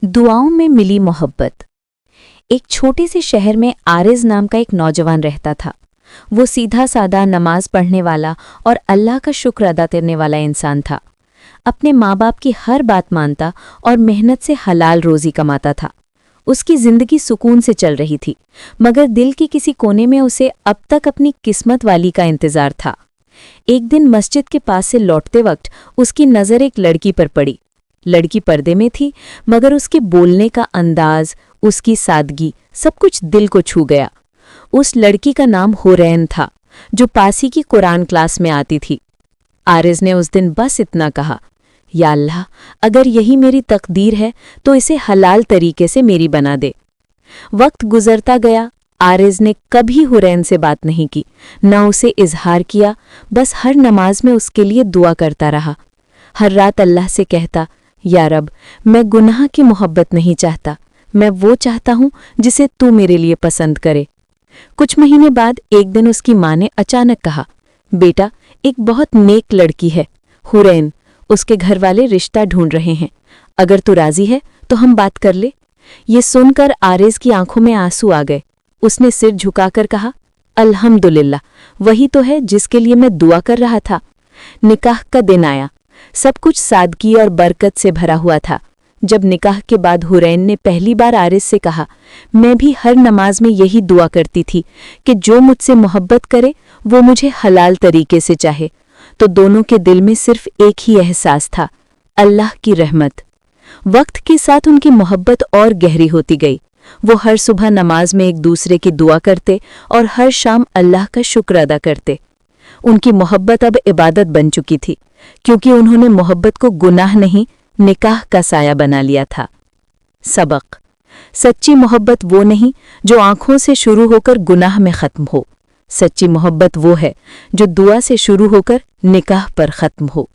दुआओं में मिली मोहब्बत। एक छोटे से शहर में आरिज नाम का एक नौजवान रहता था। वो सीधा सादा नमाज पढ़ने वाला और अल्लाह का शुक्र अदा करने वाला इंसान था। अपने माँ बाप की हर बात मानता और मेहनत से हलाल रोज़ी कमाता था। उसकी जिंदगी सुकून से चल रही थी, मगर दिल के किसी कोने में उसे अब तक अपनी किस्मत वाली का इंतजार था। एक दिन मस्जिद के पास से लौटते वक्त उसकी नज़र एक लड़की पर पड़ी। लड़की पर्दे में थी, मगर उसके बोलने का अंदाज, उसकी सादगी, सब कुछ दिल को छू गया। उस लड़की का नाम हुरैन था, जो पासी की कुरान क्लास में आती थी। आरिज ने उस दिन बस इतना कहा, या अल्लाह, अगर यही मेरी तकदीर है तो इसे हलाल तरीके से मेरी बना दे। वक्त गुजरता गया। आरिज ने कभी हुरैन से बात नहीं की, न उसे इजहार किया, बस हर नमाज में उसके लिए दुआ करता रहा। हर रात अल्लाह से कहता, या रब, मैं गुनाह की मोहब्बत नहीं चाहता, मैं वो चाहता हूँ जिसे तू मेरे लिए पसंद करे। कुछ महीने बाद एक दिन उसकी माँ ने अचानक कहा, बेटा, एक बहुत नेक लड़की है, हुरैन, उसके घर वाले रिश्ता ढूंढ रहे हैं। अगर तू राजी है तो हम बात कर ले। ये सुनकर आरिज की आंखों में आंसू आ गए। उसने सिर झुकाकर कहा, अल्हम्दुलिल्लाह, वही तो है जिसके लिए मैं दुआ कर रहा था। निकाह का दिन आया। सब कुछ सादगी और बरकत से भरा हुआ था। जब निकाह के बाद हुरैन ने पहली बार आरिज से कहा, मैं भी हर नमाज में यही दुआ करती थी कि जो मुझसे मोहब्बत करे वो मुझे हलाल तरीके से चाहे, तो दोनों के दिल में सिर्फ एक ही एहसास था, अल्लाह की रहमत। वक्त के साथ उनकी मोहब्बत और गहरी होती गई। वो हर सुबह नमाज में एक दूसरे की दुआ करते और हर शाम अल्लाह का शुक्र अदा करते। उनकी मोहब्बत अब इबादत बन चुकी थी, क्योंकि उन्होंने मोहब्बत को गुनाह नहीं, निकाह का साया बना लिया था। सबक: सच्ची मोहब्बत वो नहीं जो आंखों से शुरू होकर गुनाह में ख़त्म हो। सच्ची मोहब्बत वो है जो दुआ से शुरू होकर निकाह पर ख़त्म हो।